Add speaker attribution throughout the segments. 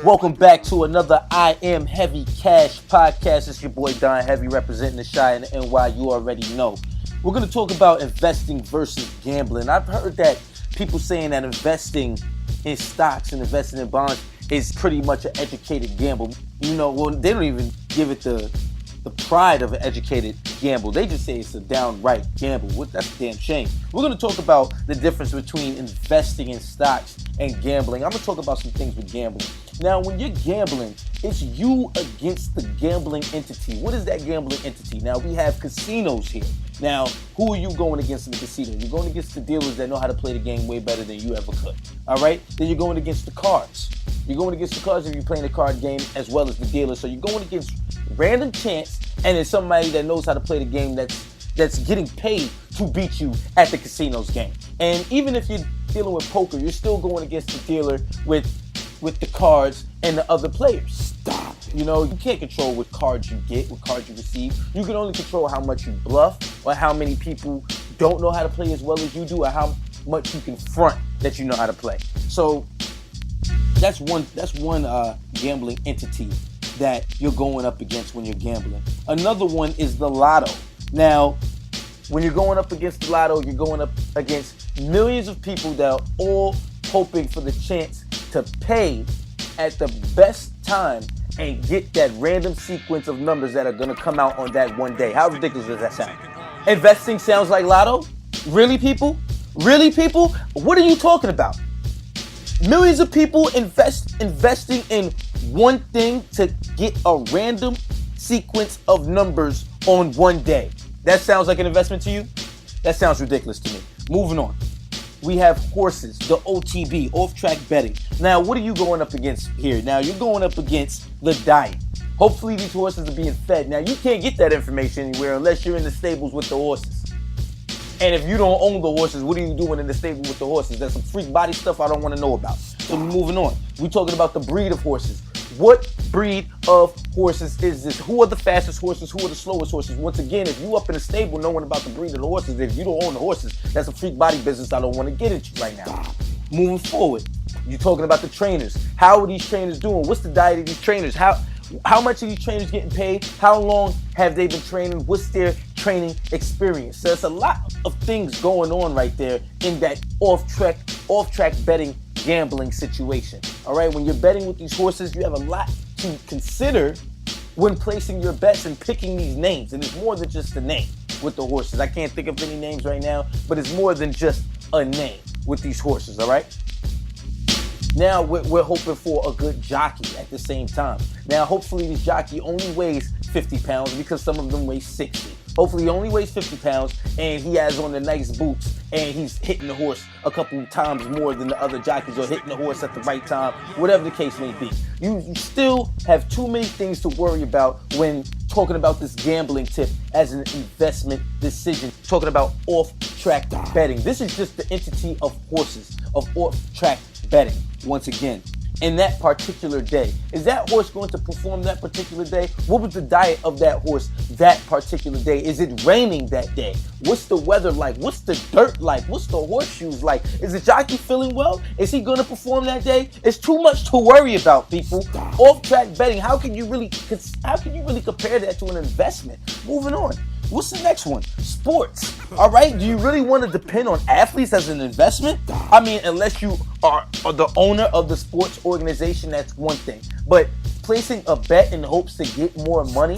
Speaker 1: Welcome back to another I Am Heavy Cash podcast. It's your boy Don Heavy representing the Shy and the NY. You already know. We're going to talk about investing versus gambling. I've heard that people saying that investing in stocks and investing in bonds is pretty much an educated gamble. You know, well, they don't even give it the pride of an educated gamble. They just say it's a downright gamble. That's a damn shame. We're going to talk about the difference between investing in stocks and gambling. I'm going to talk about some things with gambling. Now, when you're gambling, it's you against the gambling entity. What is that gambling entity? Now, we have casinos here. Now, who are you going against in the casino? You're going against the dealers that know how to play the game way better than you ever could. All right? Then you're going against the cards. You're going against the cards if you're playing the card game as well as the dealer. So you're going against random chance and it's somebody that knows how to play the game that's getting paid to beat you at the casino's game. And even if you're dealing with poker, you're still going against the dealer with the cards and the other players. Stop. You know, you can't control what cards you get, what cards you receive. You can only control how much you bluff or how many people don't know how to play as well as you do or how much you can front that you know how to play. So that's one gambling entity that you're going up against when you're gambling. Another one is the lotto. Now, when you're going up against the lotto, you're going up against millions of people that are all hoping for the chance to pay at the best time and get that random sequence of numbers that are going to come out on that one day. How ridiculous does that sound? Investing sounds like lotto? Really, people? Really, people? What are you talking about? Millions of people investing in one thing to get a random sequence of numbers on one day. That sounds like an investment to you? That sounds ridiculous to me. Moving on. We have horses, the OTB, off-track betting. Now, what are you going up against here? Now, you're going up against the diet. Hopefully, these horses are being fed. Now, you can't get that information anywhere unless you're in the stables with the horses. And if you don't own the horses, what are you doing in the stable with the horses? That's some freak body stuff I don't want to know about. So moving on. We're talking about the breed of horses. What breed of horses is this? Who are the fastest horses? Who are the slowest horses? Once again, if you up in a stable knowing about the breed of the horses, if you don't own the horses, that's a freak body business I don't want to get into right now. Moving forward, you're talking about the trainers. How are these trainers doing? What's the diet of these trainers? How much are these trainers getting paid? How long have they been training? What's their training experience? So there's a lot of things going on right there in that off-track betting gambling situation. All right, when you're betting with these horses, you have a lot to consider when placing your bets and picking these names. And it's more than just a name with the horses. I can't think of any names right now, but it's more than just a name with these horses, all right? Now we're hoping for a good jockey at the same time. Now, hopefully this jockey only weighs 50 pounds because some of them weigh 60. Hopefully he only weighs 50 pounds and he has on the nice boots and he's hitting the horse a couple of times more than the other jockeys or hitting the horse at the right time, whatever the case may be. You still have too many things to worry about when talking about this gambling tip as an investment decision, talking about off-track betting. This is just the entity of horses, of off-track betting. Once again, in that particular day, is that horse going to perform that particular day? What was the diet of that horse that particular day? Is it raining that day? What's the weather like? What's the dirt like? What's the horseshoes like? Is the jockey feeling well? Is he going to perform that day? It's too much to worry about, people. Off-track betting. How can you really compare that to an investment? Moving on. What's the next one? Sports. All right. Do you really want to depend on athletes as an investment? I mean, unless you are the owner of the sports organization, that's one thing. But placing a bet in hopes to get more money,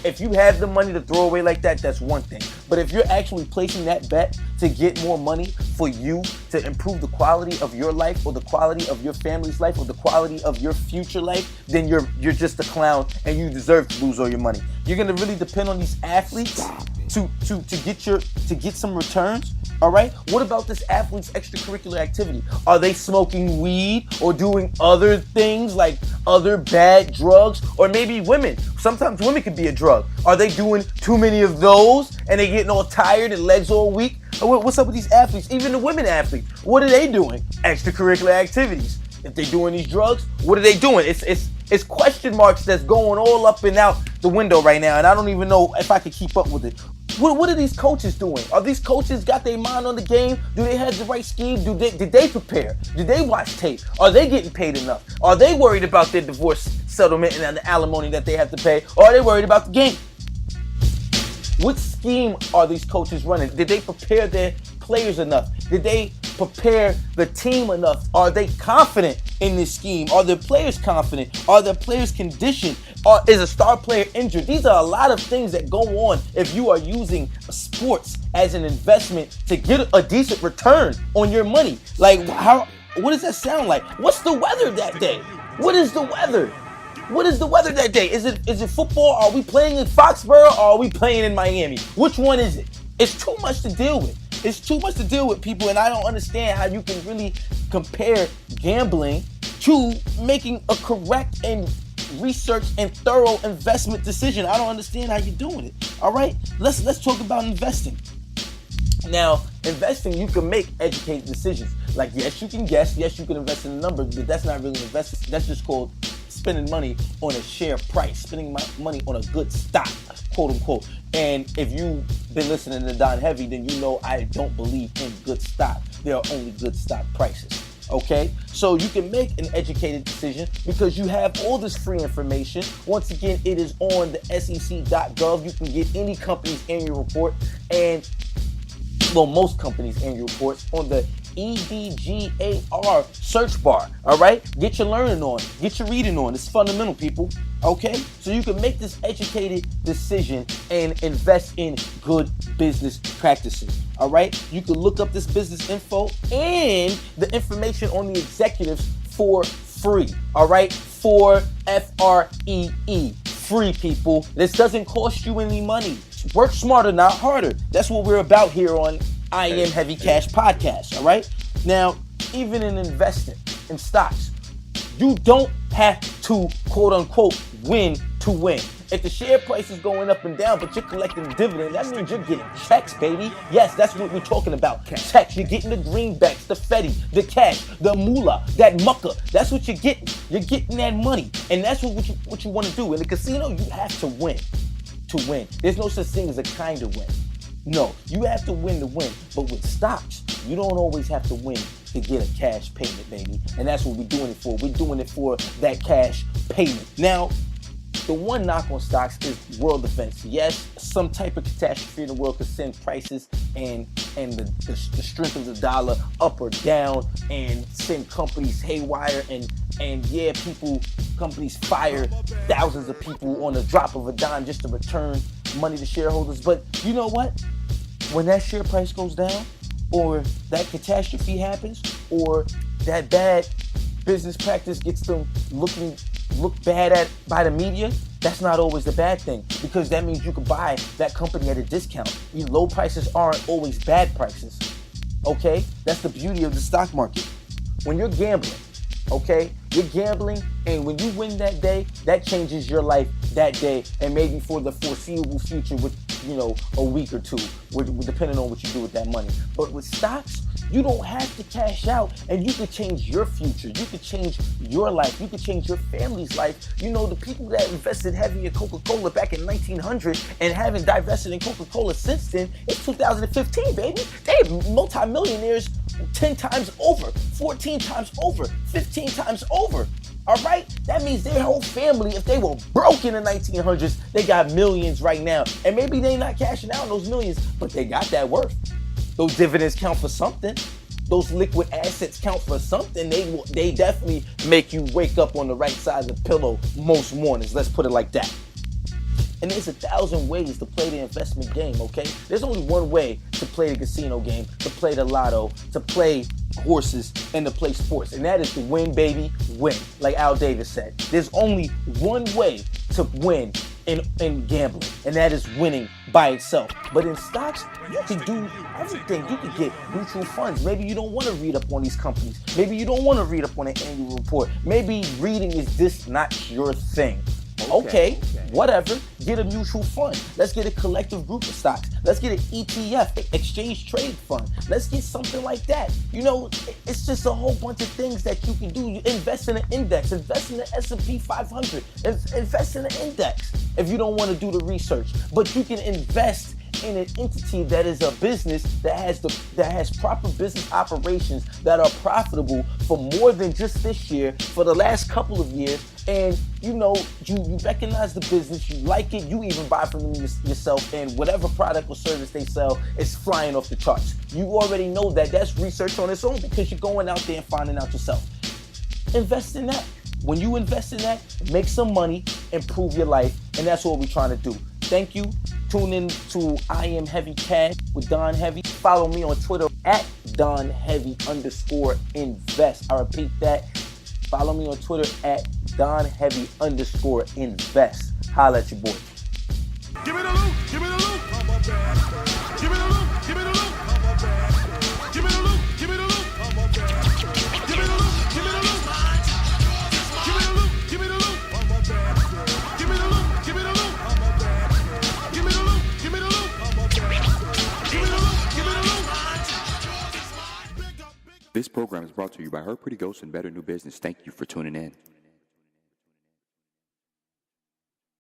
Speaker 1: if you have the money to throw away like that, that's one thing. But if you're actually placing that bet to get more money for you to improve the quality of your life or the quality of your family's life or the quality of your future life, then you're just a clown and you deserve to lose all your money. You're gonna really depend on these athletes to get some returns. All right. What about this athlete's extracurricular activity? Are they smoking weed or doing other things like other bad drugs? Or maybe women. Sometimes women can be a drug. Are they doing too many of those and they getting all tired and legs all weak? What's up with these athletes? Even the women athletes. What are they doing? Extracurricular activities. If they're doing these drugs, what are they doing? It's It's question marks that's going all up and out the window right now, and I don't even know if I can keep up with it. What are these coaches doing? Are these coaches got their mind on the game? Do they have the right scheme? Did they prepare? Did they watch tape? Are they getting paid enough? Are they worried about their divorce settlement and the alimony that they have to pay? Or are they worried about the game? What scheme are these coaches running? Did they prepare their players enough? Did they prepare the team enough? Are they confident in this scheme? Are the players confident? Are the players conditioned? Or is a star player injured? These are a lot of things that go on if you are using sports as an investment to get a decent return on your money. Like, what does that sound like? What's the weather that day? What is the weather? What is the weather that day? Is it football? Are we playing in Foxborough or are we playing in Miami? Which one is it? It's too much to deal with. It's too much to deal with, people, and I don't understand how you can really compare gambling to making a correct and researched and thorough investment decision. I don't understand how you're doing it. All right, let's talk about investing. Now, investing, you can make educated decisions. Like, yes, you can guess. Yes, you can invest in a number, but that's not really investing. That's just called spending money on a share price, spending money on a good stock, quote unquote. And if you've been listening to Don Heavy, then you know I don't believe in good stock. There are only good stock prices. Okay, so you can make an educated decision because you have all this free information. Once again, it is on the SEC.gov. You can get any company's annual report and, well, most companies' annual reports on the EDGAR search bar. All right, get your learning on, get your reading on. It's fundamental, people. Okay, so you can make this educated decision and invest in good business practices. All right, you can look up this business info and the information on the executives for free. All right, for FREE, free, people. This doesn't cost you any money. Work smarter, not harder. That's what we're about here on I Am Heavy Cash Podcast. All right, now, even in investing in stocks, you don't have to, quote unquote, win to win. If the share price is going up and down, but you're collecting dividends, that means you're getting checks, baby. Yes, that's what we're talking about. Checks. You're getting the greenbacks, the Fetty, the cash, the moolah, that mucker. That's what you're getting. You're getting that money. And that's what you want to do. In the casino, you have to win to win. There's no such thing as a kind of win. No, you have to win to win. But with stocks, you don't always have to win to get a cash payment, baby. And that's what we're doing it for. We're doing it for that cash payment. Now, the one knock on stocks is world events. Yes, some type of catastrophe in the world could send prices and the strength of the dollar up or down and send companies haywire and yeah, companies fire thousands of people on the drop of a dime just to return money to shareholders. But you know what? When that share price goes down, or that catastrophe happens, or that bad business practice gets them looked bad at by the media, that's not always a bad thing, because that means you can buy that company at a discount. These low prices aren't always bad prices. Okay? That's the beauty of the stock market. When you're gambling, okay? You're gambling, and when you win that day, that changes your life that day, and maybe for the foreseeable future with, a week or two, depending on what you do with that money. But with stocks, you don't have to cash out, and you can change your future. You can change your life. You can change your family's life. The people that invested heavy in Coca-Cola back in 1900 and haven't divested in Coca-Cola since then, it's 2015, baby. They're multimillionaires 10 times over, 14 times over, 15 times over. All right? That means their whole family, if they were broke in the 1900s, they got millions right now. And maybe they're not cashing out those millions, but they got that worth. Those dividends count for something. Those liquid assets count for something. They definitely make you wake up on the right side of the pillow most mornings. Let's put it like that. And there's 1,000 ways to play the investment game, okay? There's only one way to play the casino game, to play the lotto, to play horses, and to play sports. And that is to win, baby, win. Like Al Davis said. There's only one way to win in gambling, and that is winning by itself. But in stocks, you can do everything. You can get mutual funds. Maybe you don't want to read up on these companies. Maybe you don't want to read up on an annual report. Maybe reading is just not your thing. Okay, whatever. Get a mutual fund. Let's get a collective group of stocks. Let's get an ETF, exchange trade fund. Let's get something like that. You know, it's just a whole bunch of things that you can do. You invest in an index, invest in the S&P 500, invest in an index if you don't want to do the research. But you can invest in an entity that is a business that has proper business operations that are profitable for more than just this year, for the last couple of years, and you know you recognize the business, you like it, you even buy from them yourself, and whatever product or service they sell is flying off the charts. You already know that. That's research on its own because you're going out there and finding out yourself. Invest in that. When you invest in that, make some money, improve your life, and that's what we're trying to do. Thank you. Tune in to I Am Heavy Cash with Don Heavy. Follow me on Twitter at DonHeavy_invest. I repeat that. Follow me on Twitter at DonHeavy_invest. Holla at your boy.
Speaker 2: Give me the loot, give me the loot. Give me the loot, give me the loot. Give me the loot, give me the loot. Give me the loot, give me the loot. Give me the loot, give me the loot. Give me the loot, give me the loot. Give me the loot, give me the loot. Give me the loot, give me the loot.
Speaker 3: This program is brought to you by Her Pretty Ghost and Better New Business. Thank you for tuning in.